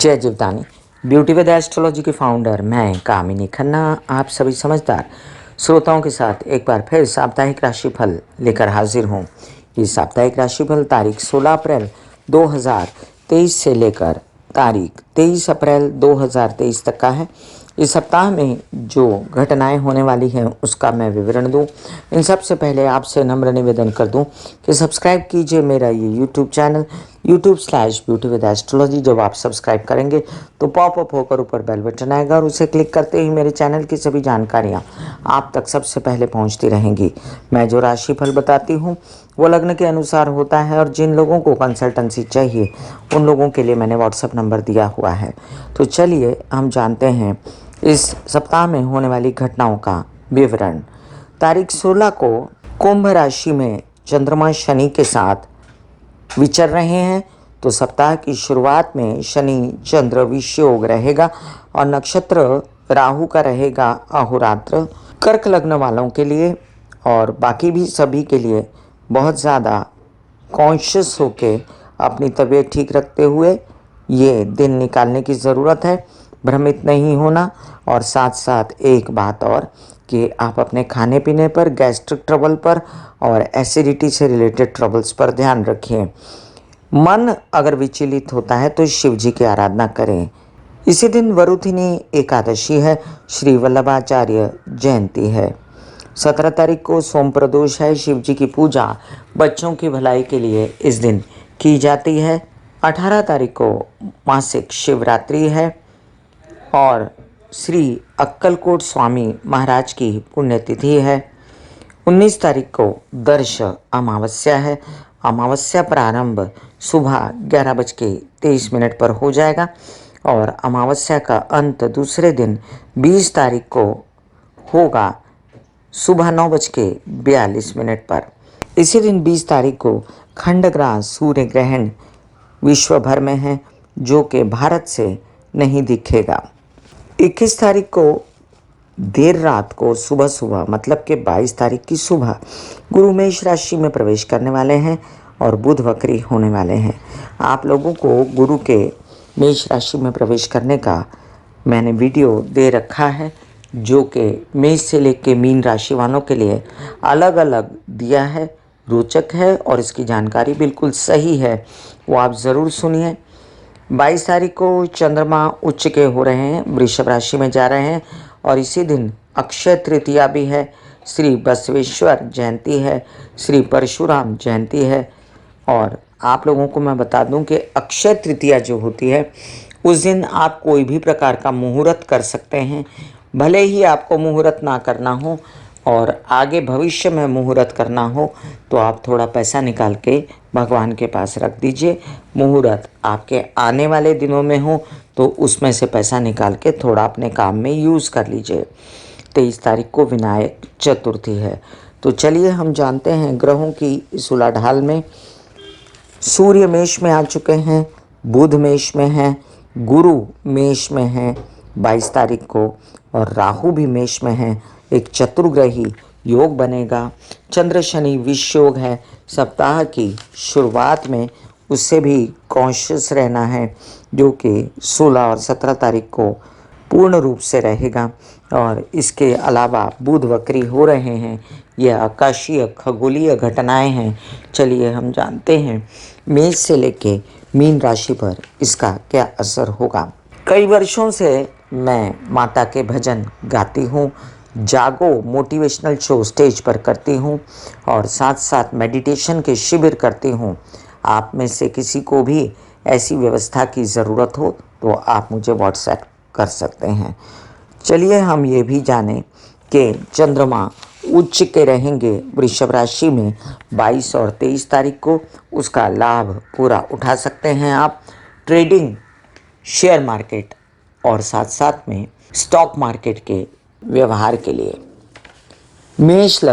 जय Jivdani. Beauty with astrology के founder मैं कामिनी खन्ना आप सभी समझदार श्रोताओं के साथ एक बार फिर साप्ताहिक राशिफल लेकर हाजिर हूँ। ये साप्ताहिक राशिफल तारीख 16 अप्रैल 2023 से लेकर तारीख 23 अप्रैल 2023 तक का है। इस सप्ताह में जो घटनाएं होने वाली हैं उसका मैं विवरण दूं। इन सब से पहले आपसे नम्र निवेदन कर दूं कि सब्सक्राइब कीजिए मेरा ये यूट्यूब चैनल YouTube/ब्यूटी विद एस्ट्रोलॉजी। जब आप सब्सक्राइब करेंगे तो पॉपअप होकर ऊपर बेल बटन आएगा और उसे क्लिक करते ही मेरे चैनल की सभी जानकारियाँ आप तक सबसे पहले पहुँचती रहेंगी। मैं जो राशिफल बताती हूँ वो लग्न के अनुसार होता है और जिन लोगों को कंसल्टेंसी चाहिए उन लोगों के लिए मैंने व्हाट्सएप नंबर दिया हुआ है। तो चलिए हम जानते हैं इस सप्ताह में होने वाली घटनाओं का विवरण। तारीख 16 को कुंभ राशि में चंद्रमा शनि के साथ विचर रहे हैं, तो सप्ताह की शुरुआत में शनि चंद्र विषयोग रहेगा और नक्षत्र राहु का रहेगा अहोरात्र। कर्क लग्न वालों के लिए और बाकी भी सभी के लिए बहुत ज़्यादा कॉन्शियस होके अपनी तबीयत ठीक रखते हुए ये दिन निकालने की ज़रूरत है। भ्रमित नहीं होना और साथ साथ एक बात और कि आप अपने खाने पीने पर, गैस्ट्रिक ट्रबल पर और एसिडिटी से रिलेटेड ट्रबल्स पर ध्यान रखें। मन अगर विचलित होता है तो शिव जी की आराधना करें। इसी दिन वरुथिनी एकादशी है, श्री वल्लभाचार्य जयंती है। 17 तारीख को सोम प्रदोष है। शिव जी की पूजा बच्चों की भलाई के लिए इस दिन की जाती है। 18 तारीख को मासिक शिवरात्रि है और श्री अक्कलकोट स्वामी महाराज की पुण्यतिथि है। 19 तारीख को दर्श अमावस्या है। अमावस्या प्रारंभ सुबह 11:23 पर हो जाएगा और अमावस्या का अंत दूसरे दिन 20 तारीख को होगा सुबह 9:42 पर। इसी दिन 20 तारीख को खंडग्रास सूर्य ग्रहण विश्व भर में है जो कि भारत से नहीं दिखेगा। 21 तारीख को देर रात को सुबह मतलब कि 22 तारीख की सुबह गुरु मेष राशि में प्रवेश करने वाले हैं और बुध वक्री होने वाले हैं। आप लोगों को गुरु के मेष राशि में प्रवेश करने का मैंने वीडियो दे रखा है जो कि मेष से लेकर मीन राशि वालों के लिए अलग अलग दिया है, रोचक है और इसकी जानकारी बिल्कुल सही है, वो आप ज़रूर सुनिए। 22 तारीख को चंद्रमा उच्च के हो रहे हैं, वृषभ राशि में जा रहे हैं और इसी दिन अक्षय तृतीया भी है। श्री बसवेश्वर जयंती है, श्री परशुराम जयंती है। और आप लोगों को मैं बता दूं कि अक्षय तृतीया जो होती है उस दिन आप कोई भी प्रकार का मुहूर्त कर सकते हैं, भले ही आपको मुहूर्त ना करना हो और आगे भविष्य में मुहूर्त करना हो तो आप थोड़ा पैसा निकाल के भगवान के पास रख दीजिए। मुहूर्त आपके आने वाले दिनों में हो तो उसमें से पैसा निकाल के थोड़ा अपने काम में यूज़ कर लीजिए। 23 तारीख को विनायक चतुर्थी है। तो चलिए हम जानते हैं ग्रहों की इस उलाढाल में। सूर्य मेष में आ चुके हैं, बुध मेष में है, गुरु मेष में है 22 तारीख को और राहु भी मेष में है। एक चतुर्ग्रही योग बनेगा। चंद्र शनि विष योग है। सप्ताह की शुरुआत में उससे भी कॉन्शियस रहना है जो कि 16 और 17 तारीख को पूर्ण रूप से रहेगा। और इसके अलावा बुध वक्री हो रहे हैं। यह आकाशीय खगोलीय घटनाएं हैं। चलिए हम जानते हैं मेष से लेके मीन राशि पर इसका क्या असर होगा। कई वर्षों से मैं माता के भजन गाती हूँ, जागो मोटिवेशनल शो स्टेज पर करती हूँ और साथ साथ मेडिटेशन के शिविर करती हूँ। आप में से किसी को भी ऐसी व्यवस्था की ज़रूरत हो तो आप मुझे व्हाट्सएप कर सकते हैं। चलिए हम ये भी जानें कि चंद्रमा उच्च के रहेंगे वृषभ राशि में 22 और 23 तारीख को। उसका लाभ पूरा उठा सकते हैं आप ट्रेडिंग, शेयर मार्केट और साथ साथ में स्टॉक मार्केट के व्यवहार के लिए। मेष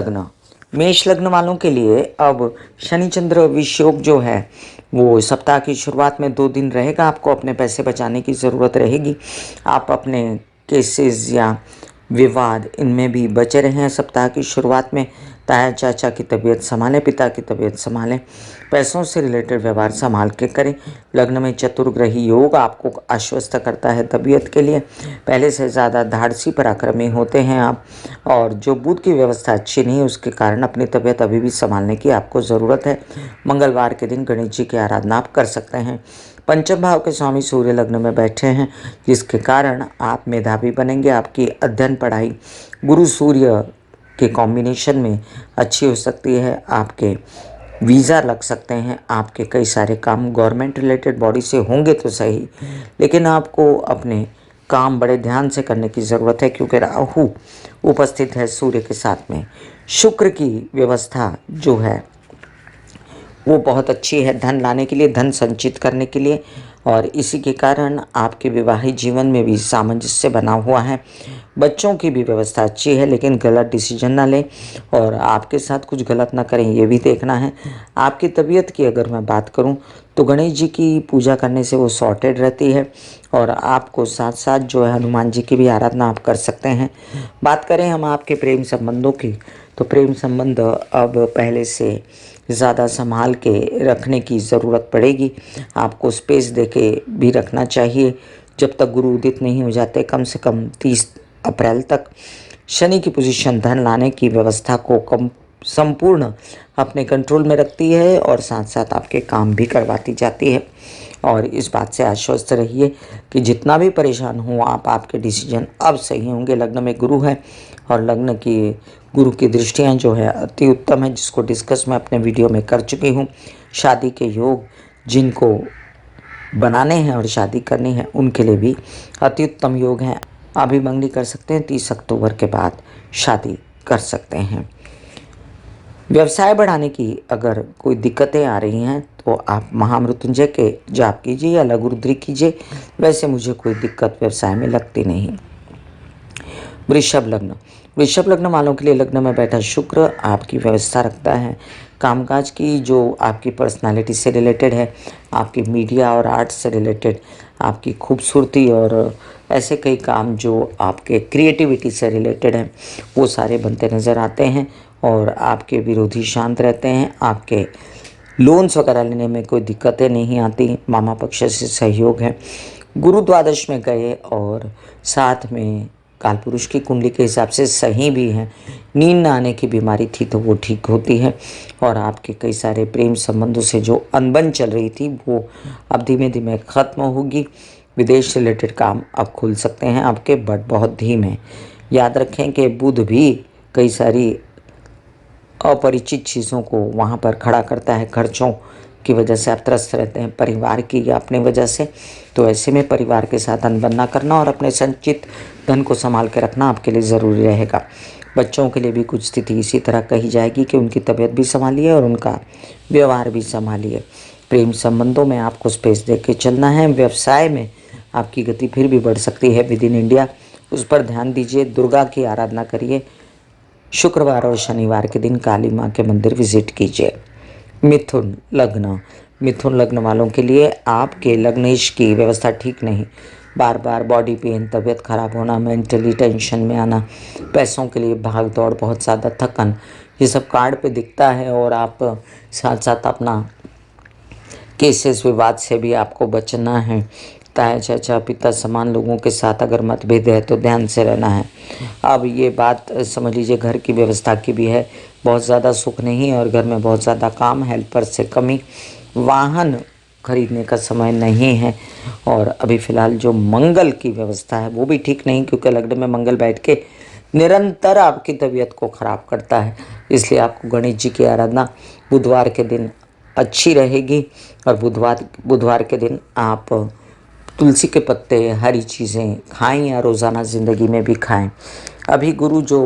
लग्न वालों के लिए अब शनि चंद्र विषयोग जो है वो सप्ताह की शुरुआत में 2 दिन रहेगा। आपको अपने पैसे बचाने की ज़रूरत रहेगी। आप अपने केसेस या विवाद इनमें भी बचे रहें। सप्ताह की शुरुआत में ताया चाचा की तबीयत संभालें, पिता की तबीयत संभालें। पैसों से रिलेटेड व्यवहार संभाल के करें। लग्न में चतुर्ग्रही योग आपको आश्वस्त करता है तबीयत के लिए। पहले से ज़्यादा धाड़सी पराक्रमी होते हैं आप, और जो बुध की व्यवस्था अच्छी नहीं है उसके कारण अपनी तबीयत अभी भी संभालने की आपको ज़रूरत है। मंगलवार के दिन गणेश जी की आराधना आप कर सकते हैं। पंचम भाव के स्वामी सूर्य लग्न में बैठे हैं, जिसके कारण आप मेधावी बनेंगे। आपकी अध्ययन पढ़ाई गुरु सूर्य के कॉम्बिनेशन में अच्छी हो सकती है। आपके वीज़ा लग सकते हैं। आपके कई सारे काम गवर्नमेंट रिलेटेड बॉडी से होंगे तो सही, लेकिन आपको अपने काम बड़े ध्यान से करने की ज़रूरत है, क्योंकि राहु उपस्थित है सूर्य के साथ में। शुक्र की व्यवस्था जो है वो बहुत अच्छी है धन लाने के लिए, धन संचित करने के लिए, और इसी के कारण आपके विवाहित जीवन में भी सामंजस्य बना हुआ है। बच्चों की भी व्यवस्था अच्छी है, लेकिन गलत डिसीजन ना लें और आपके साथ कुछ गलत ना करें, ये भी देखना है। आपकी तबीयत की अगर मैं बात करूं तो गणेश जी की पूजा करने से वो सॉर्टेड रहती है, और आपको साथ साथ जो है हनुमान जी की भी आराधना आप कर सकते हैं। बात करें हम आपके प्रेम संबंधों की, तो प्रेम संबंध अब पहले से ज़्यादा संभाल के रखने की ज़रूरत पड़ेगी। आपको स्पेस देके भी रखना चाहिए जब तक गुरु उदित नहीं हो जाते, कम से कम 30 अप्रैल तक। शनि की पोजीशन धन लाने की व्यवस्था को कम संपूर्ण अपने कंट्रोल में रखती है, और साथ साथ आपके काम भी करवाती जाती है। और इस बात से आश्वस्त रहिए कि जितना भी परेशान हो आप, आपके डिसीजन अब सही होंगे। लग्न में गुरु है, और लग्न की गुरु की दृष्टियां जो है अति उत्तम है, जिसको डिस्कस मैं अपने वीडियो में कर चुकी हूँ। शादी के योग जिनको बनाने हैं और शादी करनी है उनके लिए भी अति उत्तम योग हैं। अभी मंगनी कर सकते हैं, 30 अक्टूबर के बाद शादी कर सकते हैं। व्यवसाय बढ़ाने की अगर कोई दिक्कतें आ रही हैं तो आप महामृत्युंजय के जाप कीजिए या लघु रुद्री कीजिए। वैसे मुझे कोई दिक्कत व्यवसाय में लगती नहीं। वृषभ लग्न, वृषभ लग्न वालों के लिए लग्न में बैठा शुक्र आपकी व्यवस्था रखता है कामकाज की, जो आपकी पर्सनालिटी से रिलेटेड है, आपकी मीडिया और आर्ट से रिलेटेड, आपकी खूबसूरती और ऐसे कई काम जो आपके क्रिएटिविटी से रिलेटेड हैं, वो सारे बनते नज़र आते हैं। और आपके विरोधी शांत रहते हैं। आपके लोन्स वगैरह लेने में कोई दिक्कतें नहीं आती। मामा पक्ष से सहयोग है। गुरु द्वादश में गए और साथ में कालपुरुष की कुंडली के हिसाब से सही भी हैं। नींद न आने की बीमारी थी तो वो ठीक होती है, और आपके कई सारे प्रेम संबंधों से जो अनबन चल रही थी वो अब धीमे धीमे ख़त्म होगी। विदेश रिलेटेड काम अब खुल सकते हैं आपके, बट बहुत धीमे हैं। याद रखें कि बुध भी कई सारी अपरिचित चीज़ों को वहाँ पर खड़ा करता है। खर्चों की वजह से आप त्रस्त रहते हैं, परिवार की या अपने वजह से, तो ऐसे में परिवार के साथ अनबन ना करना और अपने संचित धन को संभाल के रखना आपके लिए ज़रूरी रहेगा। बच्चों के लिए भी कुछ स्थिति इसी तरह कही जाएगी कि उनकी तबीयत भी संभालिए और उनका व्यवहार भी संभालिए। प्रेम संबंधों में आपको स्पेस दे के चलना है। व्यवसाय में आपकी गति फिर भी बढ़ सकती है विद इन इंडिया, उस पर ध्यान दीजिए। दुर्गा की आराधना करिए। शुक्रवार और शनिवार के दिन काली माँ के मंदिर विजिट कीजिए। मिथुन लग्न, मिथुन लग्न वालों के लिए आपके लग्नेश की व्यवस्था ठीक नहीं। बार बार बॉडी पेन, तबीयत खराब होना, मेंटली टेंशन में आना, पैसों के लिए भाग दौड़, बहुत ज़्यादा थकन, ये सब कार्ड पे दिखता है। और आप साथ साथ अपना केसेस विवाद से भी आपको बचना है। ताया चाचा पिता समान लोगों के साथ अगर मतभेद है तो ध्यान से रहना है। अब ये बात समझ लीजिए घर की व्यवस्था की भी है। बहुत ज़्यादा सुख नहीं और घर में बहुत ज़्यादा काम, हेल्पर से कमी, वाहन खरीदने का समय नहीं है। और अभी फ़िलहाल जो मंगल की व्यवस्था है वो भी ठीक नहीं, क्योंकि लग्न में मंगल बैठ के निरंतर आपकी तबीयत को ख़राब करता है। इसलिए आपको गणेश जी की आराधना बुधवार के दिन अच्छी रहेगी, और बुधवार के दिन आप तुलसी के पत्ते, हरी चीज़ें खाएं या रोज़ाना ज़िंदगी में भी खाएं। अभी गुरु जो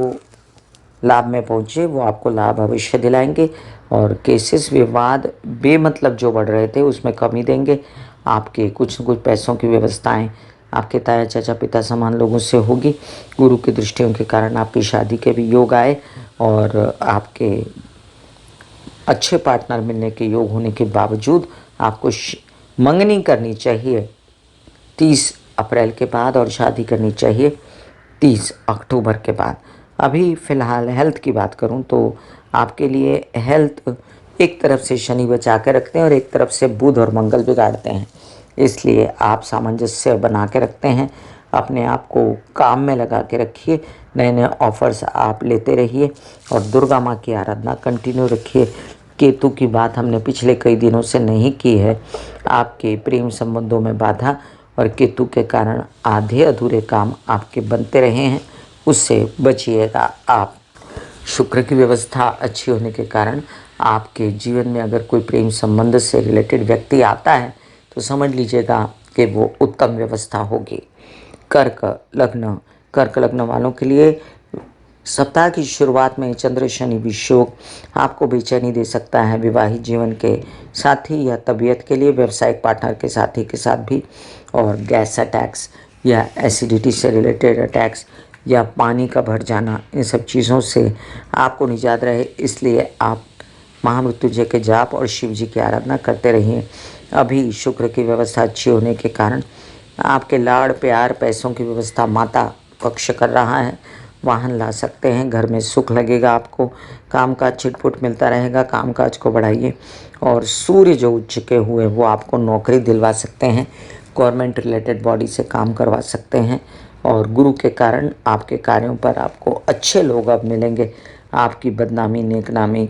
लाभ में पहुँचे वो आपको लाभ अवश्य दिलाएंगे, और केसेस विवाद बेमतलब जो बढ़ रहे थे उसमें कमी देंगे। आपके कुछ न कुछ पैसों की व्यवस्थाएं आपके ताया चाचा पिता समान लोगों से होगी। गुरु की दृष्टियों के कारण आपकी शादी के भी योग आए, और आपके अच्छे पार्टनर मिलने के योग होने के बावजूद आपको मंगनी करनी चाहिए 30 अप्रैल के बाद, और शादी करनी चाहिए 30 अक्टूबर के बाद। अभी फ़िलहाल हेल्थ की बात करूँ तो आपके लिए हेल्थ एक तरफ से शनि बचा के रखते हैं और एक तरफ से बुध और मंगल बिगाड़ते हैं। इसलिए आप सामंजस्य बना के रखते हैं, अपने आप को काम में लगा के रखिए, नए नए ऑफ़र्स आप लेते रहिए और दुर्गा माँ की आराधना कंटिन्यू रखिए। केतु की बात हमने पिछले कई दिनों से नहीं की है। आपके प्रेम संबंधों में बाधा और केतु के कारण आधे अधूरे काम आपके बनते रहे हैं, उससे बचिएगा आप। शुक्र की व्यवस्था अच्छी होने के कारण आपके जीवन में अगर कोई प्रेम संबंध से रिलेटेड व्यक्ति आता है तो समझ लीजिएगा कि वो उत्तम व्यवस्था होगी। कर्क लग्न वालों के लिए सप्ताह की शुरुआत में चंद्र शनि विषोग आपको बेचैनी दे सकता है, विवाहित जीवन के साथी या तबीयत के लिए, व्यवसायिक पार्टनर के साथी के साथ भी, और गैस अटैक्स या एसिडिटी से रिलेटेड अटैक्स या पानी का भर जाना, इन सब चीज़ों से आपको निजात रहे, इसलिए आप महामृत्युंजय के जाप और शिव जी की आराधना करते रहिए। अभी शुक्र की व्यवस्था अच्छी होने के कारण आपके लाड़ प्यार पैसों की व्यवस्था माता पक्ष कर रहा है, वाहन ला सकते हैं, घर में सुख लगेगा आपको, कामकाज छिटपुट मिलता रहेगा, कामकाज को बढ़ाइए। और सूर्य जो उच्च के हुए वो आपको नौकरी दिलवा सकते हैं, गवर्नमेंट रिलेटेड बॉडी से काम करवा सकते हैं और गुरु के कारण आपके कार्यों पर आपको अच्छे लोग अब मिलेंगे। आपकी बदनामी नेकनामी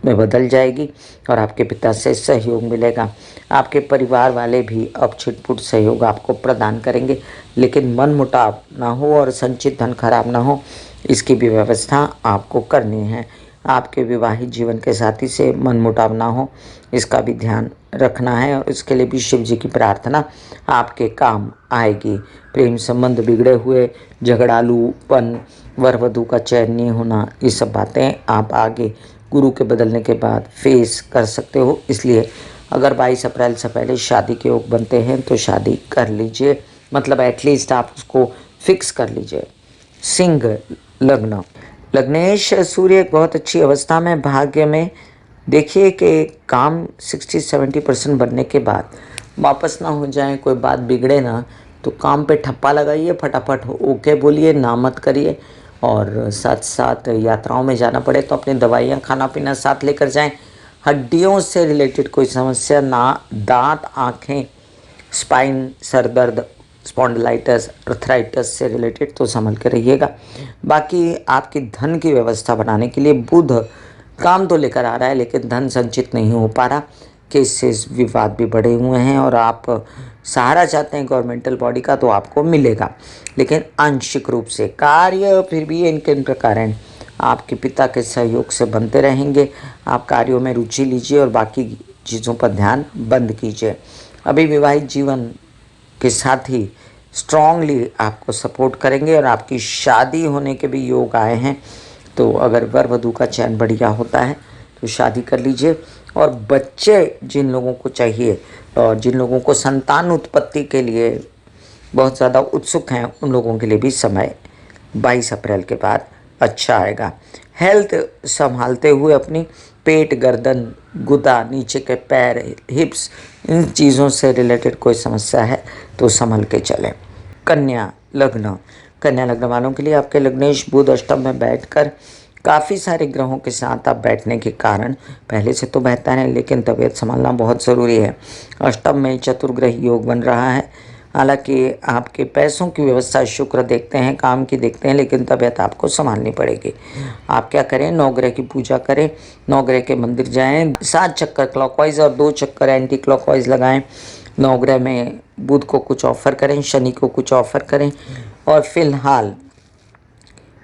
में बदल जाएगी और आपके पिता से सहयोग मिलेगा। आपके परिवार वाले भी अब छिटपुट सहयोग आपको प्रदान करेंगे, लेकिन मन मुटाव ना हो और संचित धन खराब ना हो, इसकी भी व्यवस्था आपको करनी है। आपके विवाहित जीवन के साथी से मन मुटाव ना हो, इसका भी ध्यान रखना है और इसके लिए भी शिव जी की प्रार्थना आपके काम आएगी। प्रेम संबंध बिगड़े हुए, झगड़ालूपन, वर वधू का चयन नहीं होना, ये सब बातें आप आगे गुरु के बदलने के बाद फेस कर सकते हो। इसलिए अगर 22 अप्रैल से पहले शादी के योग बनते हैं तो शादी कर लीजिए, मतलब एटलीस्ट आप उसको फिक्स कर लीजिए। सिंह लग्न, लग्नेश सूर्य एक बहुत अच्छी अवस्था में, भाग्य में। देखिए कि काम 60-70% बनने के बाद वापस ना हो जाए, कोई बात बिगड़े ना, तो काम पे ठप्पा लगाइए, फटाफट ओके बोलिए, ना मत करिए। और साथ साथ यात्राओं में जाना पड़े तो अपनी दवाइयाँ खाना पीना साथ लेकर जाएं। हड्डियों से रिलेटेड कोई समस्या ना, दांत आँखें, स्पाइन, सर दर्द, स्पॉन्डिलाइटिस, अर्थराइटिस से रिलेटेड तो संभल के रहिएगा। बाकी आपकी धन की व्यवस्था बनाने के लिए बुध काम तो लेकर आ रहा है, लेकिन धन संचित नहीं हो पा रहा, केसेस विवाद भी बढ़े हुए हैं और आप सहारा चाहते हैं गवर्नमेंटल बॉडी का तो आपको मिलेगा, लेकिन आंशिक रूप से कार्य फिर भी इनके कारण आपके पिता के सहयोग से बनते रहेंगे। आप कार्यों में रुचि लीजिए और बाकी चीज़ों पर ध्यान बंद कीजिए। अभी विवाहित जीवन के साथी स्ट्रांगली आपको सपोर्ट करेंगे और आपकी शादी होने के भी योग आए हैं, तो अगर वर वधू का चयन बढ़िया होता है तो शादी कर लीजिए। और बच्चे जिन लोगों को चाहिए और जिन लोगों को संतान उत्पत्ति के लिए बहुत ज़्यादा उत्सुक हैं, उन लोगों के लिए भी समय 22 अप्रैल के बाद अच्छा आएगा। हेल्थ संभालते हुए अपनी पेट, गर्दन, गुदा, नीचे के पैर, हिप्स, इन चीज़ों से रिलेटेड कोई समस्या है तो संभल के चलें। कन्या लग्न वालों के लिए आपके लग्नेश बुध अष्टम में बैठकर काफ़ी सारे ग्रहों के साथ आप बैठने के कारण पहले से तो बेहतर है, लेकिन तबीयत संभालना बहुत ज़रूरी है। अष्टम में चतुर्ग्रह योग बन रहा है, हालांकि आपके पैसों की व्यवस्था शुक्र देखते हैं, काम की देखते हैं, लेकिन तबीयत आपको संभालनी पड़ेगी। आप क्या करें, नवग्रह की पूजा करें, नवग्रह के मंदिर जाएं, 7 चक्कर क्लॉकवाइज और 2 चक्कर एंटी क्लॉकवाइज लगाएं। नवग्रह में बुध को कुछ ऑफर करें, शनि को कुछ ऑफर करें और फिलहाल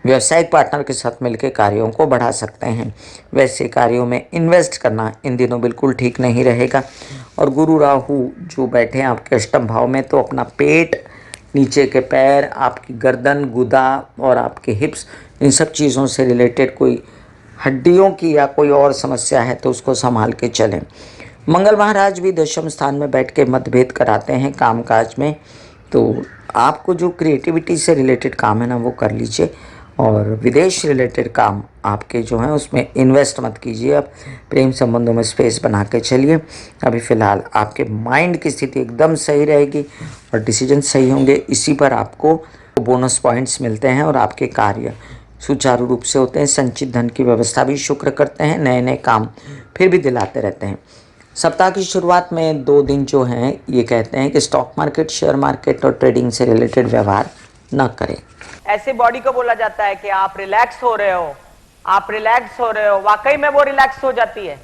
व्यावसायिक पार्टनर के साथ मिलकर कार्यों को बढ़ा सकते हैं। वैसे कार्यों में इन्वेस्ट करना इन दिनों बिल्कुल ठीक नहीं रहेगा। और गुरु राहु जो बैठे हैं आपके अष्टम भाव में, तो अपना पेट, नीचे के पैर, आपकी गर्दन, गुदा और आपके हिप्स, इन सब चीज़ों से रिलेटेड कोई हड्डियों की या कोई और समस्या है तो उसको संभाल के चलें। मंगल महाराज भी दशम स्थान में बैठ के मतभेद कराते हैं कामकाज में, तो आपको जो क्रिएटिविटी से रिलेटेड काम है ना वो कर लीजिए। और विदेश रिलेटेड काम आपके जो हैं उसमें इन्वेस्ट मत कीजिए, आप प्रेम संबंधों में स्पेस बना के चलिए। अभी फ़िलहाल आपके माइंड की स्थिति एकदम सही रहेगी और डिसीजन सही होंगे, इसी पर आपको बोनस पॉइंट्स मिलते हैं और आपके कार्य सुचारू रूप से होते हैं। संचित धन की व्यवस्था भी शुक्र करते हैं, नए नए काम फिर भी दिलाते रहते हैं। सप्ताह की शुरुआत में 2 दिन जो हैं ये कहते हैं कि स्टॉक मार्केट, शेयर मार्केट और ट्रेडिंग से रिलेटेड व्यवहार न करें। ऐसे बॉडी को बोला जाता है कि आप रिलैक्स हो रहे हो, आप रिलैक्स हो रहे हो, वाकई में वो रिलैक्स हो जाती है।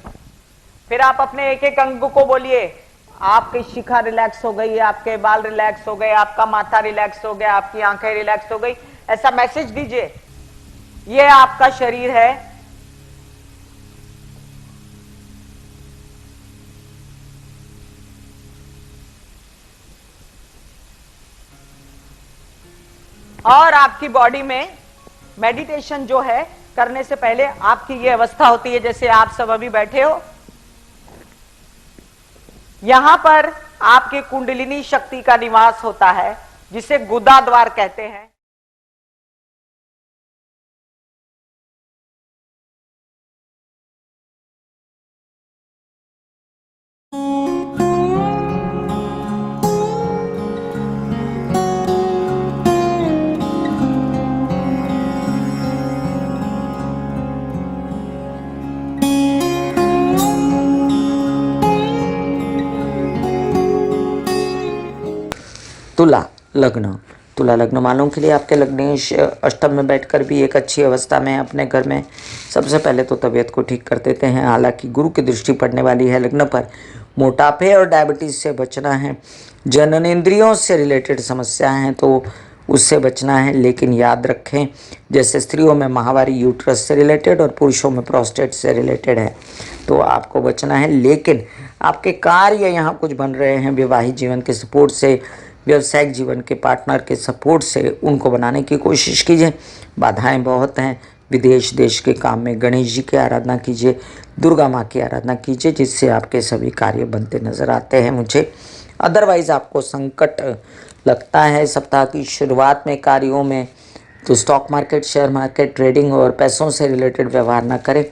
फिर आप अपने एक एक अंग को बोलिए, आपकी शिखा रिलैक्स हो गई, आपके बाल रिलैक्स हो गए, आपका माथा रिलैक्स हो गया, आपकी आंखें रिलैक्स हो गई, ऐसा मैसेज दीजिए। ये आपका शरीर है, और आपकी बॉडी में मेडिटेशन जो है करने से पहले आपकी ये अवस्था होती है जैसे आप सब अभी बैठे हो। यहां पर आपके कुंडलिनी शक्ति का निवास होता है जिसे गुदा द्वार कहते हैं। तुला लग्न। तुला लग्न वालों के लिए आपके लग्नेश अष्टम में बैठकर भी एक अच्छी अवस्था में अपने घर में सबसे पहले तो तबीयत को ठीक कर देते हैं। हालांकि गुरु की दृष्टि पड़ने वाली है लग्न पर। मोटापे और डायबिटीज़ से बचना है। जननेंद्रियों से रिलेटेड समस्या हैं तो उससे बचना है, लेकिन याद रखें जैसे स्त्रियों में माहवारी यूट्रस से रिलेटेड और पुरुषों में प्रोस्टेट से रिलेटेड है तो आपको बचना है। लेकिन आपके कार्य यहाँ कुछ बन रहे हैं वैवाहिक जीवन के सपोर्ट से, व्यवसायिक जीवन के पार्टनर के सपोर्ट से उनको बनाने की कोशिश कीजिए। बाधाएं बहुत हैं। विदेश देश के काम में गणेश जी की आराधना कीजिए, दुर्गा माँ की आराधना कीजिए, जिससे आपके सभी कार्य बनते नजर आते हैं मुझे। अदरवाइज़ आपको संकट लगता है सप्ताह की शुरुआत में कार्यों में तो stock market, share market, trading और पैसों से रिलेटेड व्यवहार ना करें।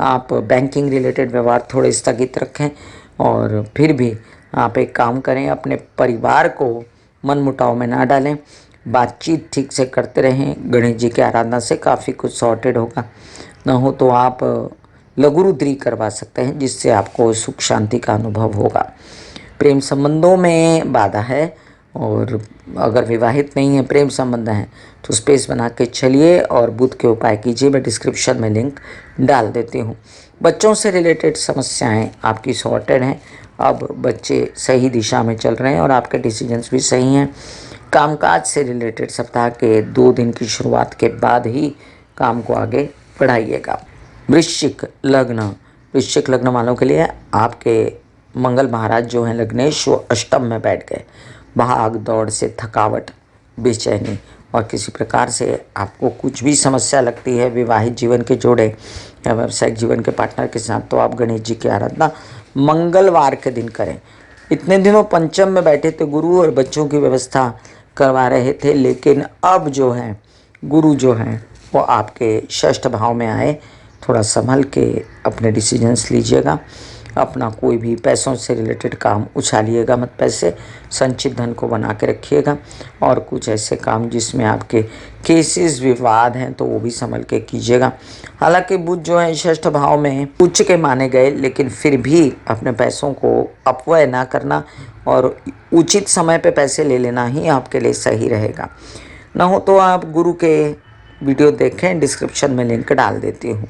आप बैंकिंग रिलेटेड व्यवहार थोड़े स्थगित रखें और फिर भी आप एक काम करें, अपने परिवार को मनमुटाव में ना डालें, बातचीत ठीक से करते रहें। गणेश जी की आराधना से काफ़ी कुछ सॉर्टेड होगा। ना हो तो आप लघु रुद्री करवा सकते हैं जिससे आपको सुख शांति का अनुभव होगा। प्रेम संबंधों में बाधा है और अगर विवाहित नहीं है, प्रेम संबंध हैं तो स्पेस बना के चलिए और बुध के उपाय कीजिए। मैं डिस्क्रिप्शन में लिंक डाल देती हूँ। बच्चों से रिलेटेड समस्याएं आपकी सॉर्टेड हैं। अब बच्चे सही दिशा में चल रहे हैं और आपके डिसीजंस भी सही हैं। कामकाज से रिलेटेड सप्ताह के 2 दिन की शुरुआत के बाद ही काम को आगे बढ़ाइएगा। वृश्चिक लग्न। वृश्चिक लग्न वालों के लिए आपके मंगल महाराज जो हैं लग्नेश, वो अष्टम में बैठ गए। भाग दौड़ से थकावट, बेचैनी और किसी प्रकार से आपको कुछ भी समस्या लगती है विवाहित जीवन के जोड़े या व्यावसायिक जीवन के पार्टनर के साथ, तो आप गणेश जी की आराधना मंगलवार के दिन करें। इतने दिनों पंचम में बैठे थे गुरु और बच्चों की व्यवस्था करवा रहे थे, लेकिन अब जो है गुरु जो हैं वो आपके षष्ठ भाव में आए। थोड़ा संभल के अपने डिसीजंस लीजिएगा। अपना कोई भी पैसों से रिलेटेड काम उछालिएगा मत। पैसे संचित धन को बना के रखिएगा और कुछ ऐसे काम जिसमें आपके केसेस विवाद हैं तो वो भी संभल के कीजिएगा। हालांकि बुध जो है षष्ठ भाव में उच्च के माने गए, लेकिन फिर भी अपने पैसों को अपव्यय ना करना और उचित समय पे पैसे ले लेना ही आपके लिए सही रहेगा। ना हो तो आप गुरु के वीडियो देखें, डिस्क्रिप्शन में लिंक डाल देती हूँ।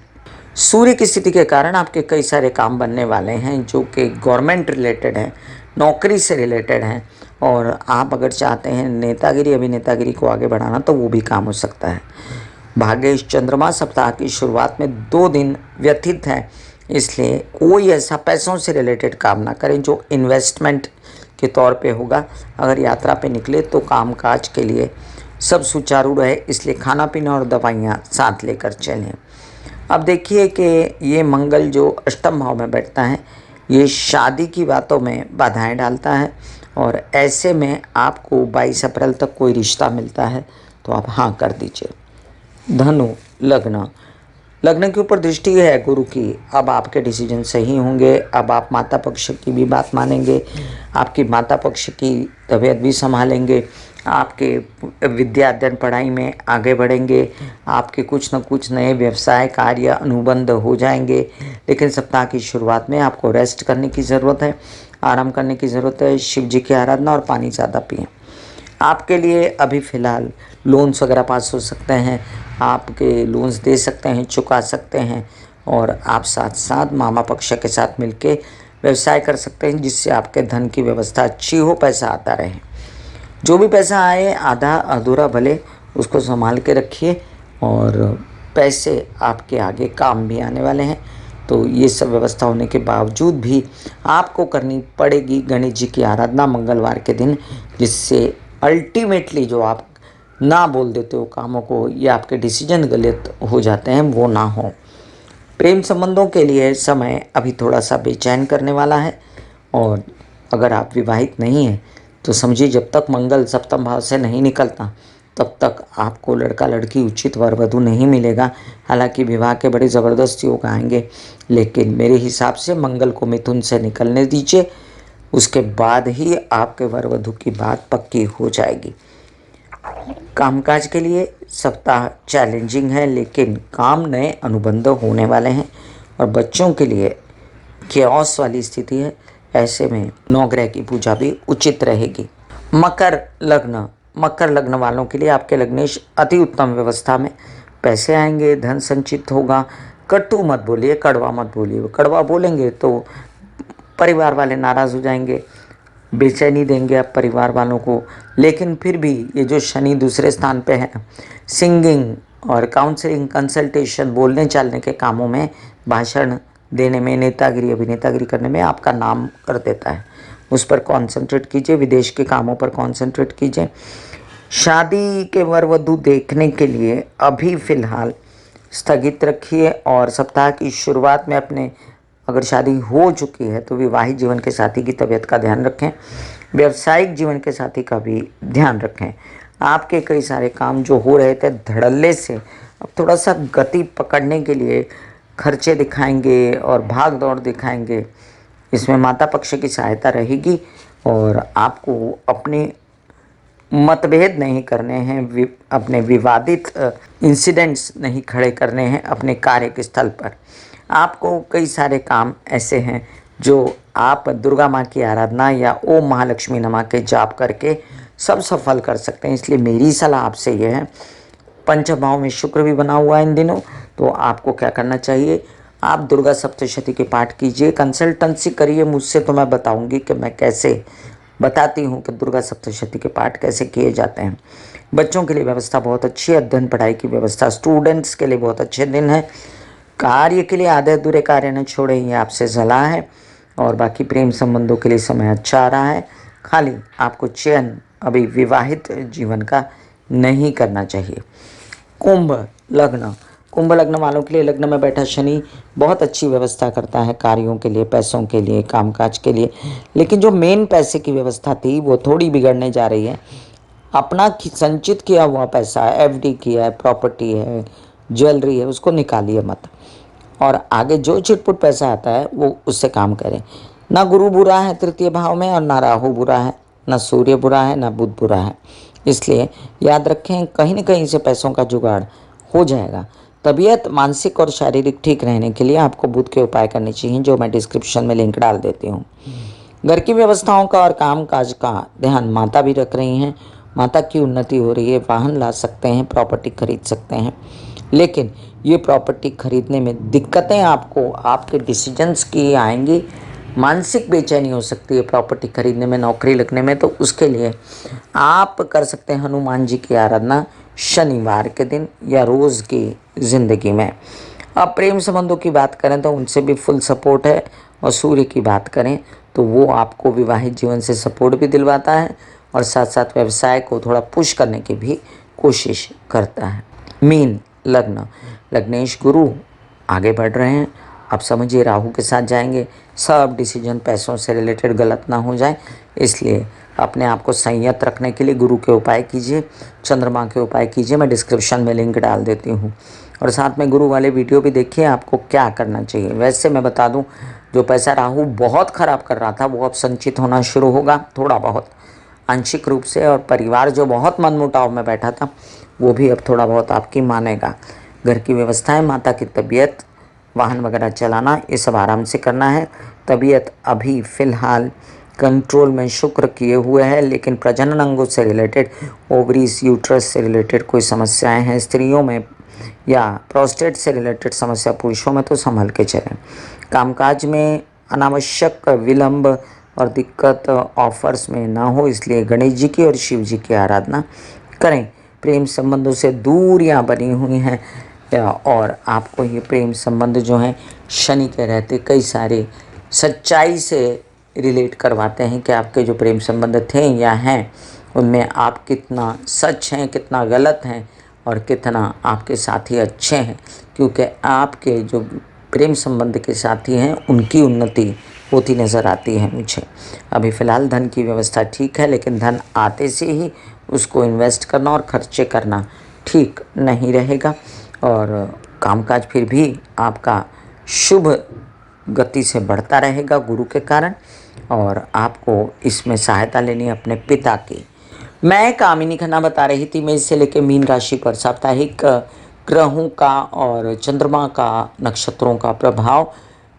सूर्य की स्थिति के कारण आपके कई सारे काम बनने वाले हैं जो कि गवर्नमेंट रिलेटेड हैं, नौकरी से रिलेटेड हैं और आप अगर चाहते हैं नेतागिरी, अभिनेतागिरी को आगे बढ़ाना तो वो भी काम हो सकता है। भाग्येश चंद्रमा सप्ताह की शुरुआत में 2 दिन व्यतीत हैं, इसलिए कोई ऐसा पैसों से रिलेटेड काम ना करें जो इन्वेस्टमेंट के तौर पे होगा। अगर यात्रा पे निकले तो कामकाज के लिए सब सुचारू रहे, इसलिए खाना पीना और दवाइयाँ साथ लेकर चलें। अब देखिए कि ये मंगल जो अष्टम भाव में बैठता है ये शादी की बातों में बाधाएं डालता है और ऐसे में आपको 22 अप्रैल तक कोई रिश्ता मिलता है तो आप हाँ कर दीजिए। धनु लग्न। लग्न के ऊपर दृष्टि है गुरु की। अब आपके डिसीजन सही होंगे। अब आप माता पक्ष की भी बात मानेंगे, आपकी माता पक्ष की तबीयत भी संभालेंगे, आपके विद्या अध्ययन पढ़ाई में आगे बढ़ेंगे। आपके कुछ न कुछ नए व्यवसाय कार्य अनुबंध हो जाएंगे। लेकिन सप्ताह की शुरुआत में आपको रेस्ट करने की ज़रूरत है, आराम करने की ज़रूरत है। शिव जी की आराधना और पानी ज़्यादा पिएं। आपके लिए अभी फ़िलहाल लोन्स वगैरह पास हो सकते हैं, आपके लोन्स दे सकते हैं, चुका सकते हैं। और आप साथ साथ मामा पक्ष के साथ मिलके व्यवसाय कर सकते हैं, जिससे आपके धन की व्यवस्था अच्छी हो, पैसा आता रहे। जो भी पैसा आए आधा अधूरा भले उसको संभाल के रखिए, और पैसे आपके आगे काम भी आने वाले हैं। तो ये सब व्यवस्था होने के बावजूद भी आपको करनी पड़ेगी गणेश जी की आराधना मंगलवार के दिन, जिससे अल्टीमेटली जो आप ना बोल देते हो कामों को या आपके डिसीजन गलत हो जाते हैं वो ना हो। प्रेम संबंधों के लिए समय अभी थोड़ा सा बेचैन करने वाला है, और अगर आप विवाहित नहीं हैं तो समझिए जब तक मंगल सप्तम भाव से नहीं निकलता तब तक आपको लड़का लड़की उचित वर वधू नहीं मिलेगा। हालांकि विवाह के बड़े ज़बरदस्त योग आएंगे, लेकिन मेरे हिसाब से मंगल को मिथुन से निकलने दीजिए, उसके बाद ही आपके वर वधू की बात पक्की हो जाएगी। कामकाज के लिए सप्ताह चैलेंजिंग है, लेकिन काम नए अनुबंध होने वाले हैं। और बच्चों के लिए केओस वाली स्थिति है, ऐसे में नवग्रह की पूजा भी उचित रहेगी। मकर लग्न वालों के लिए आपके लग्नेश अति उत्तम व्यवस्था में, पैसे आएंगे, धन संचित होगा। कटु मत बोलिए, कड़वा मत बोलिए। कड़वा बोलेंगे तो परिवार वाले नाराज़ हो जाएंगे, बेचैनी देंगे आप परिवार वालों को। लेकिन फिर भी ये जो शनि दूसरे स्थान पे है, सिंगिंग और काउंसलिंग कंसल्टेशन बोलने चालने के कामों में, भाषण देने में, नेतागिरी अभिनेतागिरी करने में आपका नाम कर देता है। उस पर कॉन्सेंट्रेट कीजिए, विदेश के कामों पर कॉन्सेंट्रेट कीजिए। शादी के वर वधू देखने के लिए अभी फ़िलहाल स्थगित रखिए, और सप्ताह की शुरुआत में अपने अगर शादी हो चुकी है तो विवाहित जीवन के साथी की तबीयत का ध्यान रखें, व्यावसायिक जीवन के साथी का भी ध्यान रखें। आपके कई सारे काम जो हो रहे थे धड़ल्ले से, अब थोड़ा सा गति पकड़ने के लिए खर्चे दिखाएंगे और भाग दौड़ दिखाएंगे। इसमें माता पक्ष की सहायता रहेगी, और आपको अपने मतभेद नहीं करने हैं, अपने विवादित इंसिडेंट्स नहीं खड़े करने हैं अपने कार्य के स्थल पर। आपको कई सारे काम ऐसे हैं जो आप दुर्गा माँ की आराधना या ओम महालक्ष्मी नमः के जाप करके सब सफल कर सकते हैं। इसलिए मेरी सलाह आपसे यह है, पंचभाव में शुक्र भी बना हुआ है इन दिनों, तो आपको क्या करना चाहिए, आप दुर्गा सप्तशती के पाठ कीजिए, कंसल्टेंसी करिए मुझसे, तो मैं बताऊंगी कि मैं कैसे बताती हूँ कि दुर्गा सप्तशती के पाठ कैसे किए जाते हैं। बच्चों के लिए व्यवस्था बहुत अच्छी है, अध्ययन पढ़ाई की व्यवस्था, स्टूडेंट्स के लिए बहुत अच्छे दिन है। कार्य के लिए आधे अधूरे कार्य न छोड़े, ये आपसे सलाह है। और बाकी प्रेम संबंधों के लिए समय अच्छा आ रहा है, खाली आपको चयन अभी विवाहित जीवन का नहीं करना चाहिए। कुंभ लग्न वालों के लिए लग्न में बैठा शनि बहुत अच्छी व्यवस्था करता है कार्यों के लिए, पैसों के लिए, कामकाज के लिए। लेकिन जो मेन पैसे की व्यवस्था थी वो थोड़ी बिगड़ने जा रही है। अपना संचित किया हुआ पैसा, एफडी किया है, प्रॉपर्टी है, ज्वेलरी है, उसको निकालिए मत, और आगे जो चिटपुट पैसा आता है वो उससे काम करें। ना गुरु बुरा है तृतीय भाव में, और ना राहु बुरा है, ना सूर्य बुरा है, ना बुध बुरा है। इसलिए याद रखें, कहीं न कहीं से पैसों का जुगाड़ हो जाएगा। तबीयत मानसिक और शारीरिक ठीक रहने के लिए आपको बुध के उपाय करने चाहिए, जो मैं डिस्क्रिप्शन में लिंक डाल देती हूँ। घर की व्यवस्थाओं का और काम काज का ध्यान माता भी रख रही हैं, माता की उन्नति हो रही है, वाहन ला सकते हैं, प्रॉपर्टी खरीद सकते हैं। लेकिन ये प्रॉपर्टी खरीदने में दिक्कतें आपको आपके डिसीजंस की आएंगी, मानसिक बेचैनी हो सकती है प्रॉपर्टी खरीदने में, नौकरी लगने में। तो उसके लिए आप कर सकते हैं हनुमान जी की आराधना शनिवार के दिन या रोज़ की ज़िंदगी में। अब प्रेम संबंधों की बात करें तो उनसे भी फुल सपोर्ट है, और सूर्य की बात करें तो वो आपको विवाहित जीवन से सपोर्ट भी दिलवाता है, और साथ साथ व्यवसाय को थोड़ा पुश करने की भी कोशिश करता है। मीन लग्नेश गुरु आगे बढ़ रहे हैं, आप समझिए राहु के साथ जाएंगे, सब डिसीजन पैसों से रिलेटेड गलत ना हो जाए, इसलिए अपने आप को संयत रखने के लिए गुरु के उपाय कीजिए, चंद्रमा के उपाय कीजिए, मैं डिस्क्रिप्शन में लिंक डाल देती हूँ। और साथ में गुरु वाले वीडियो भी देखिए आपको क्या करना चाहिए। वैसे मैं बता दूँ, जो पैसा राहु बहुत ख़राब कर रहा था वो अब संचित होना शुरू होगा, थोड़ा बहुत आंशिक रूप से, और परिवार जो बहुत मनमुटाव में बैठा था वो भी अब थोड़ा बहुत आपकी मानेगा। घर की व्यवस्थाएं, माता की तबीयत, वाहन वगैरह चलाना, ये सब आराम से करना है। तबीयत अभी फ़िलहाल कंट्रोल में शुक्र किए हुए है, लेकिन प्रजनन अंगों से रिलेटेड, ओवरीज, यूट्रस से रिलेटेड कोई समस्याएं हैं स्त्रियों में, या प्रोस्टेट से रिलेटेड समस्या पुरुषों में, तो संभल के चलें। कामकाज में अनावश्यक विलंब और दिक्कत ऑफर्स में ना हो, इसलिए गणेश जी की और शिव जी की आराधना करें। प्रेम संबंधों से दूरियां बनी हुई हैं, और आपको ये प्रेम संबंध जो हैं शनि के रहते कई सारे सच्चाई से रिलेट करवाते हैं कि आपके जो प्रेम संबंध थे या हैं उनमें आप कितना सच हैं, कितना गलत हैं, और कितना आपके साथी अच्छे हैं। क्योंकि आपके जो प्रेम संबंध के साथी हैं उनकी उन्नति होती नज़र आती है मुझे। अभी फ़िलहाल धन की व्यवस्था ठीक है, लेकिन धन आते से ही उसको इन्वेस्ट करना और खर्चे करना ठीक नहीं रहेगा। और कामकाज फिर भी आपका शुभ गति से बढ़ता रहेगा गुरु के कारण, और आपको इसमें सहायता लेनी है अपने पिता की। मैं कामिनी खन्ना बता रही थी मेष से लेकर मीन राशि पर साप्ताहिक ग्रहों का और चंद्रमा का, नक्षत्रों का प्रभाव।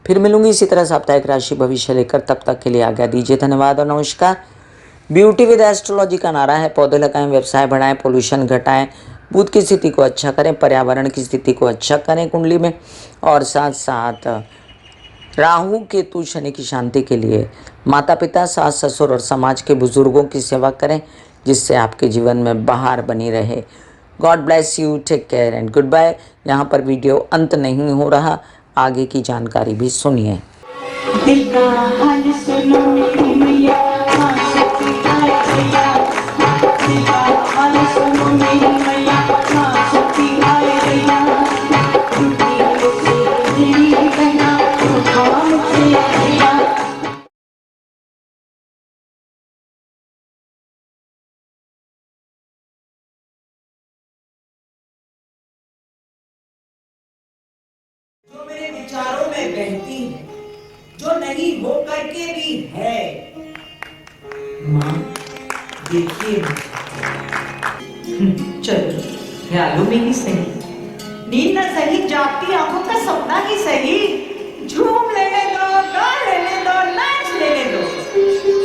फिर मिलूंगी इसी तरह साप्ताहिक राशि भविष्य लेकर। तब तक के लिए आज्ञा दीजिए। धन्यवाद और नमस्कार। ब्यूटी विद एस्ट्रोलॉजी का नारा है, पौधे लगाएं, व्यवसाय बढ़ाएं, पोल्यूशन घटाएं, बुध की स्थिति को अच्छा करें, पर्यावरण की स्थिति को अच्छा करें कुंडली में, और साथ साथ राहु केतु शनि की शांति के लिए माता पिता, सास ससुर और समाज के बुजुर्गों की सेवा करें, जिससे आपके जीवन में बहार बनी रहे। God bless you, take care and good bye. यहाँ पर वीडियो अंत नहीं हो रहा, आगे की जानकारी भी सुनिए। दिल का हाल सुनो मेरी मैया, हाँ शक्ति आए भैया। दिल का हाल सुनो मेरी मैया, हाँ शक्ति आए भैया। टूटी से तेरी बना उठा मुझसे भैया। जो मेरे विचारों में बहती है, जो नहीं हो करके भी है। माँ देखिए, चलो ख्यालों में ही सही, नींद न सही, जागती आंखों का सपना ही सही, झूम लेने दो, गा लेने दो, नाच लेने दो।